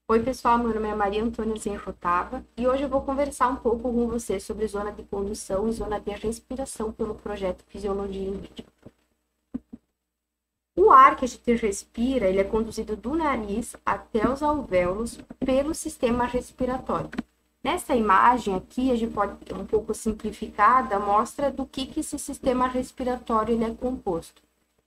Oi, pessoal, meu nome é Maria Antônia Zenrotava e hoje eu vou conversar um pouco com você sobre zona de condução e zona de respiração pelo projeto Fisiologia em Vídeo. O ar que a gente respira, ele é conduzido do nariz até os alvéolos pelo sistema respiratório. Nessa imagem aqui, a gente pode, um pouco simplificada, mostra do que esse sistema respiratório ele é composto.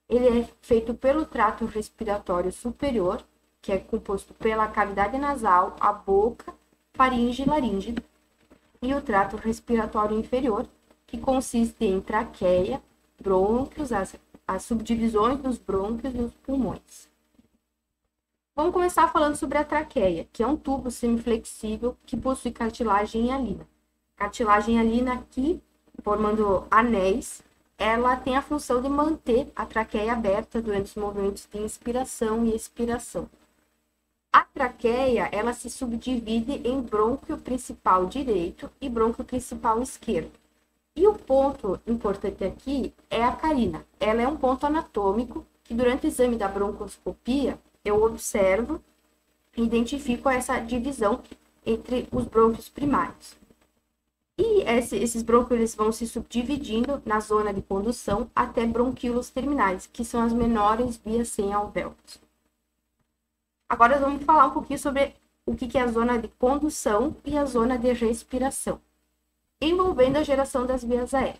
Ele é feito pelo trato respiratório superior, que é composto pela cavidade nasal, a boca, faringe e laringe, e o trato respiratório inferior, que consiste em traqueia, brônquios, as subdivisões dos brônquios e os pulmões. Vamos começar falando sobre a traqueia, que é um tubo semiflexível que possui cartilagem hialina. Cartilagem hialina aqui, formando anéis, ela tem a função de manter a traqueia aberta durante os movimentos de inspiração e expiração. A traqueia, ela se subdivide em brônquio principal direito e brônquio principal esquerdo. E o ponto importante aqui é a carina. Ela é um ponto anatômico que durante o exame da broncoscopia eu observo e identifico essa divisão entre os brônquios primários. E esses brônquios eles vão se subdividindo na zona de condução até bronquíolos terminais, que são as menores vias sem alvéolos. Agora vamos falar um pouquinho sobre o que é a zona de condução e a zona de respiração, envolvendo a geração das vias aéreas.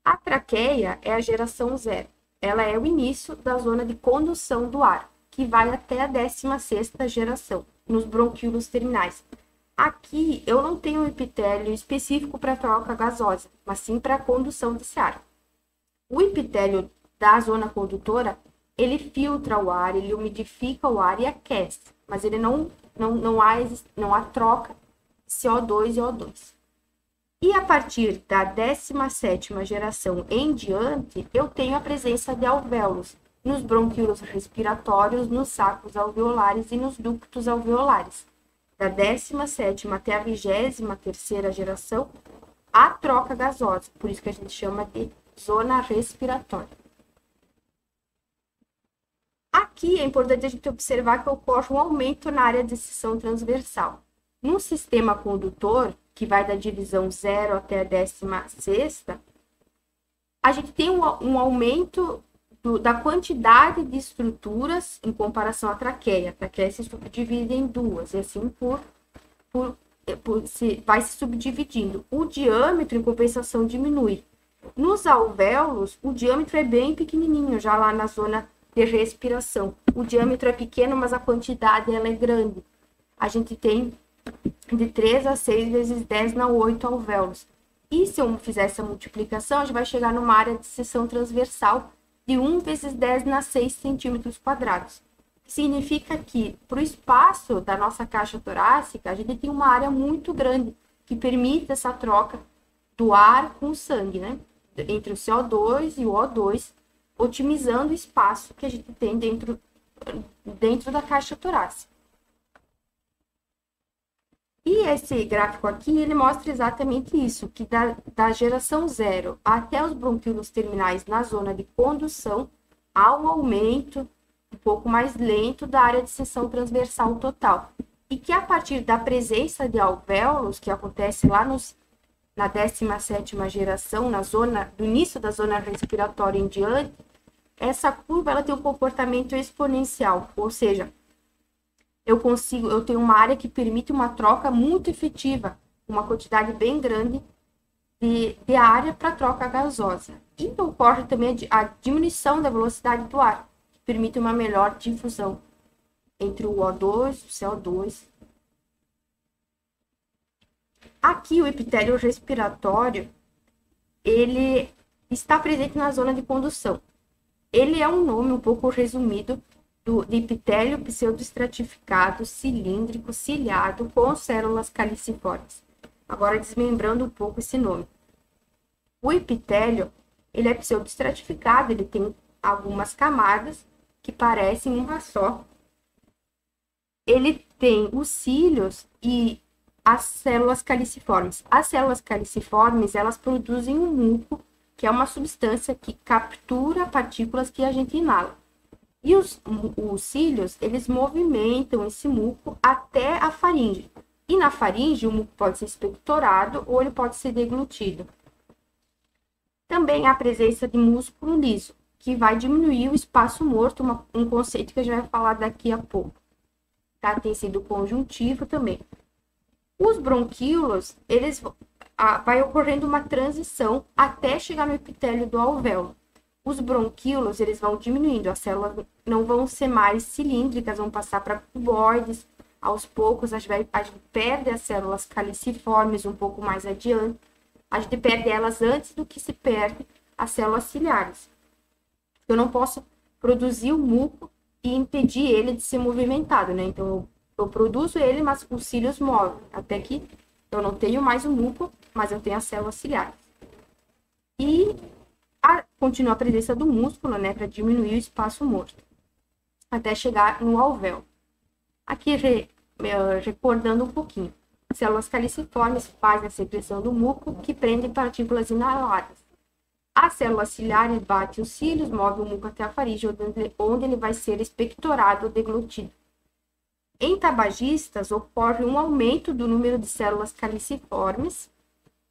A traqueia é a geração zero. Ela é o início da zona de condução do ar, que vai até a 16ª geração, nos bronquíolos terminais. Aqui eu não tenho um epitélio específico para troca gasosa, mas sim para a condução desse ar. O epitélio da zona condutora, ele filtra o ar, ele umidifica o ar e aquece, mas ele não há troca CO2 e O2. E a partir da 17ª geração em diante, eu tenho a presença de alvéolos nos bronquíolos respiratórios, nos sacos alveolares e nos ductos alveolares. Da 17ª até a 23ª geração, há troca gasosa, por isso que a gente chama de zona respiratória. Aqui é importante a gente observar que ocorre um aumento na área de seção transversal. No sistema condutor, que vai da divisão 0 até a 16ª, a gente tem um aumento da quantidade de estruturas em comparação à traqueia. A traqueia se subdivide em duas, e assim vai se subdividindo. O diâmetro, em compensação, diminui. Nos alvéolos, o diâmetro é bem pequenininho, já lá na zona de respiração. O diâmetro é pequeno, mas a quantidade ela é grande. A gente tem de 3 a 6 vezes 10 na 8 alvéolos. E se eu fizer essa multiplicação, a gente vai chegar numa área de seção transversal de 1 vezes 10 na 6 centímetros quadrados. Significa que, para o espaço da nossa caixa torácica, a gente tem uma área muito grande que permite essa troca do ar com o sangue, né? Entre o CO2 e o O2, otimizando o espaço que a gente tem dentro da caixa torácica. E esse gráfico aqui, ele mostra exatamente isso, que da geração zero até os bronquíolos terminais na zona de condução, há um aumento um pouco mais lento da área de seção transversal total. E que a partir da presença de alvéolos, que acontece lá na 17ª geração, na zona do início da zona respiratória em diante, essa curva ela tem um comportamento exponencial, ou seja, eu tenho uma área que permite uma troca muito efetiva, uma quantidade bem grande de área para troca gasosa. E ocorre também a diminuição da velocidade do ar, que permite uma melhor difusão entre o O2 e o CO2. Aqui o epitélio respiratório, ele está presente na zona de condução. Ele é um nome um pouco resumido de epitélio pseudoestratificado, cilíndrico, ciliado, com células caliciformes. Agora, desmembrando um pouco esse nome. O epitélio, ele é pseudoestratificado, ele tem algumas camadas que parecem uma só. Ele tem os cílios e as células caliciformes. As células caliciformes, elas produzem um muco, que é uma substância que captura partículas que a gente inala. E os cílios, eles movimentam esse muco até a faringe. E na faringe, o muco pode ser expectorado ou ele pode ser deglutido. Também há a presença de músculo liso, que vai diminuir o espaço morto, um conceito que a gente vai falar daqui a pouco. Tá? Tecido conjuntivo também. Os bronquíolos, vai ocorrendo uma transição até chegar no epitélio do alvéolo. Os bronquíolos, eles vão diminuindo, as células não vão ser mais cilíndricas, vão passar para cuboides. Aos poucos, a gente perde as células caliciformes um pouco mais adiante. A gente perde elas antes do que se perde as células ciliares. Eu não posso produzir o muco e impedir ele de ser movimentado, né? Então, eu produzo ele, mas os cílios movem, até que eu não tenho mais o muco, mas eu tenho as células ciliares. E continua a presença do músculo, né, para diminuir o espaço morto, até chegar no alvéolo. Aqui, recordando um pouquinho, células caliciformes fazem a secreção do muco, que prende partículas inaladas. As células ciliares batem os cílios, movem o muco até a faringe, onde ele vai ser expectorado ou deglutido. Em tabagistas, ocorre um aumento do número de células caliciformes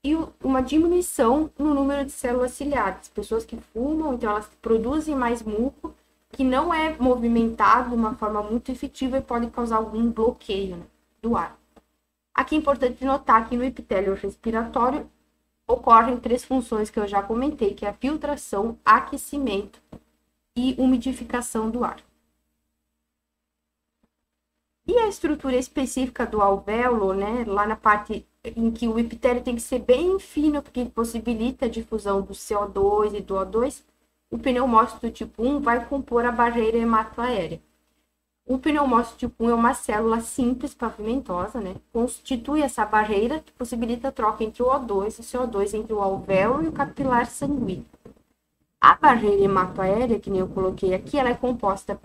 e uma diminuição no número de células ciliares. Pessoas que fumam, então elas produzem mais muco, que não é movimentado de uma forma muito efetiva e pode causar algum bloqueio, né, do ar. Aqui é importante notar que no epitélio respiratório ocorrem 3 funções que eu já comentei, que é a filtração, aquecimento e umidificação do ar. E a estrutura específica do alvéolo, né, lá na parte em que o epitélio tem que ser bem fino, porque possibilita a difusão do CO2 e do O2, o pneumócito tipo 1 vai compor a barreira hematoaérea. O pneumócito tipo 1 é uma célula simples pavimentosa, né? Constitui essa barreira que possibilita a troca entre o O2 e o CO2 entre o alvéolo e o capilar sanguíneo. A barreira hematoaérea, que nem eu coloquei aqui, ela é composta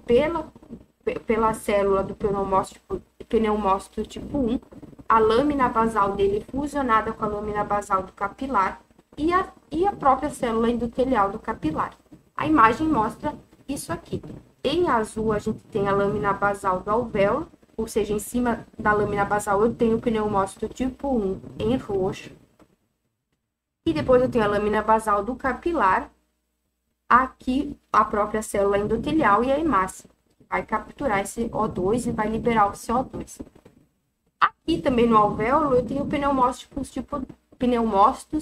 pela célula do pneumócito tipo 1, a lâmina basal dele fusionada com a lâmina basal do capilar e a própria célula endotelial do capilar. A imagem mostra isso aqui. Em azul, a gente tem a lâmina basal do alvéolo, ou seja, em cima da lâmina basal eu tenho o pneumócito tipo 1 em roxo. E depois eu tenho a lâmina basal do capilar, aqui a própria célula endotelial e a hemácia. Vai capturar esse O2 e vai liberar o CO2. Aqui também no alvéolo eu tenho pneumócitos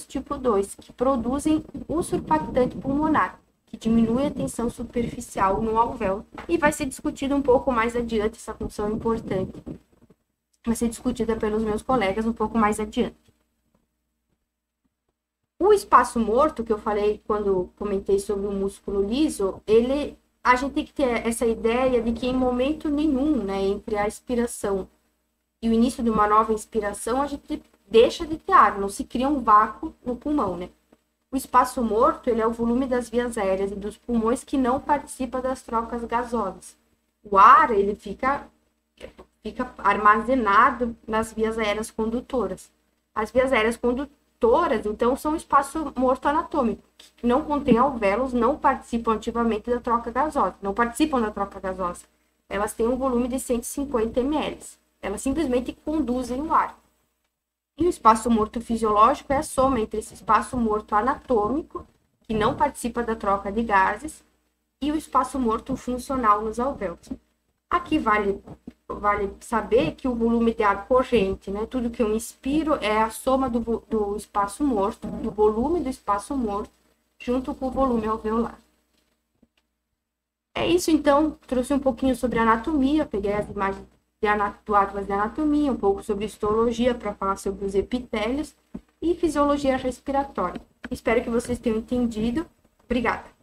tipo 2, que produzem o surfactante pulmonar, que diminui a tensão superficial no alvéolo, e vai ser discutido um pouco mais adiante, essa função importante. Vai ser discutida pelos meus colegas um pouco mais adiante. O espaço morto, que eu falei quando comentei sobre o músculo liso, a gente tem que ter essa ideia de que em momento nenhum, né, entre a expiração e o início de uma nova inspiração, a gente deixa de ter ar, não se cria um vácuo no pulmão, né? O espaço morto, ele é o volume das vias aéreas e dos pulmões que não participa das trocas gasosas. O ar, ele fica armazenado nas vias aéreas condutoras. As vias aéreas condutoras, então, são espaço morto anatômico, que não contém alvéolos, não participam ativamente da troca gasosa, não participam da troca gasosa. Elas têm um volume de 150 ml. Elas simplesmente conduzem o ar. E o espaço morto fisiológico é a soma entre esse espaço morto anatômico, que não participa da troca de gases, e o espaço morto funcional nos alvéolos. Aqui vale saber que o volume de ar corrente, né, tudo que eu inspiro é a soma do espaço morto, do volume do espaço morto, junto com o volume alveolar. É isso, então, trouxe um pouquinho sobre anatomia, peguei as imagens do Atlas de Anatomia, um pouco sobre histologia para falar sobre os epitélios e fisiologia respiratória. Espero que vocês tenham entendido. Obrigada!